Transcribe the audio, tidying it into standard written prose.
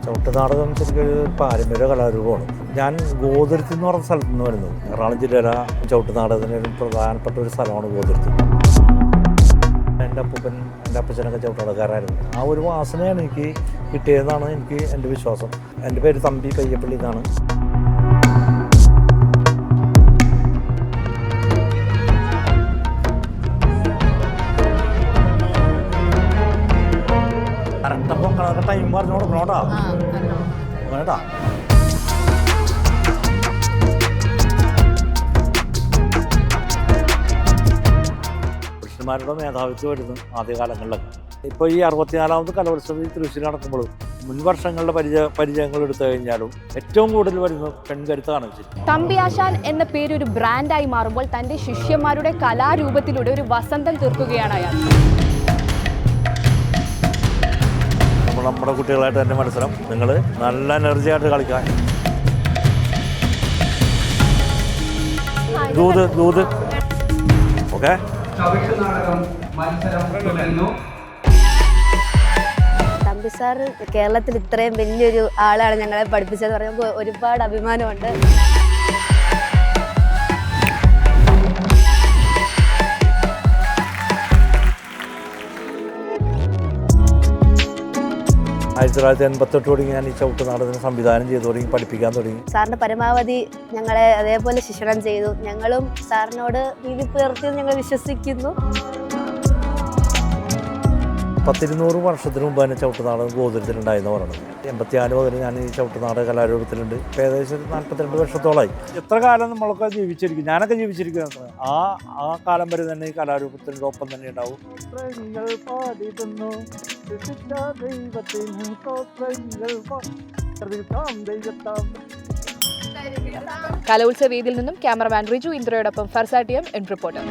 ചവിട്ടുനാടകം ശരിക്കും ഒരു പാരമ്പര്യ കലാരൂപമാണ്. ഞാൻ ഗോതിരത്തി എന്ന് പറഞ്ഞ സ്ഥലത്ത് നിന്ന് വരുന്നത്. എറണാകുളം ജില്ലയിലെ ചവിട്ടുനാടകത്തിന് ഒരു പ്രധാനപ്പെട്ട ഒരു സ്ഥലമാണ് ഗോതിരത്തി. എൻ്റെ അപ്പൂപ്പൻ എൻ്റെ അപ്പച്ചനൊക്കെ ചവിട്ടുനാടകക്കാരായിരുന്നു. ആ ഒരു വാസനയാണ് എനിക്ക് കിട്ടിയതെന്നാണ് എൻ്റെ വിശ്വാസം. എൻ്റെ പേര് തമ്പി പയ്യപ്പള്ളി എന്നാണ്. കറക്റ്റപ്പം ടൈം പറഞ്ഞു കൊടുക്കണോട്ടാ വേണ്ടാ. പുരുഷന്മാരുടെ മേധാവിത്വം വരുന്നു ആദ്യകാലങ്ങളിലൊക്കെ. ഇപ്പോൾ ഈ 64ാമത് കലോത്സവം തൃശ്ശൂർ നടക്കുമ്പോഴും മുൻ വർഷങ്ങളുടെ പരിചയങ്ങൾ എടുത്തു കഴിഞ്ഞാലും ഏറ്റവും കൂടുതൽ വരുന്ന പെൺകരുത്താണ്. തമ്പിയാശാൻ എന്ന പേര് ഒരു ബ്രാൻഡായി മാറുമ്പോൾ തൻ്റെ ശിഷ്യന്മാരുടെ കലാരൂപത്തിലൂടെ ഒരു വസന്തം തീർക്കുകയാണ് അയാൾ. നമ്മുടെ കുട്ടികളായിട്ട് തന്നെ മത്സരം, നിങ്ങൾ നല്ല എനർജി ആയിട്ട് കളിക്കാൻ. ദൂത് ഓക്കെ. തമ്പി സാർ കേരളത്തിൽ ഇത്രയും വലിയൊരു ആളാണ് ഞങ്ങളെ പഠിപ്പിച്ചതെന്ന് പറയുമ്പോൾ ഒരുപാട് അഭിമാനമുണ്ട്. ആയിരത്തി 1988 തുടങ്ങി ഞാൻ ഈ ചവിട്ടുനാടകത്തിന് സംവിധാനം ചെയ്തു തുടങ്ങി, പഠിപ്പിക്കാൻ തുടങ്ങി. സാറിൻ്റെ പരമാവധി ഞങ്ങളെ അതേപോലെ ശിക്ഷണം ചെയ്തു. ഞങ്ങളും സാറിനോട് നീതി പുലർത്തിയെന്ന് ഞങ്ങൾ വിശ്വസിക്കുന്നു. 100-200 വർഷത്തിന് മുമ്പ് തന്നെ ചവിട്ടുനാടകം ഗോതിരത്തിലുണ്ടായെന്ന് പറയുന്നത്. 84 മുതൽ ഞാൻ ഈ ചവിട്ടുനാടക കലാരൂപത്തിലുണ്ട്. ഏകദേശം 42 വർഷത്തോളമായി. എത്ര കാലം നമ്മളൊക്കെ ജീവിച്ചിരിക്കും, ഞാനൊക്കെ ജീവിച്ചിരിക്കുന്നത് ആ കാലം വരെ തന്നെ ഈ കലാരൂപത്തിൻ്റെ ഒപ്പം തന്നെ ഉണ്ടാവും. കലോത്സവ വേദിയിൽ നിന്നും cameraman Riju ഇന്ദ്രയോടൊപ്പം Farsa TM reporter.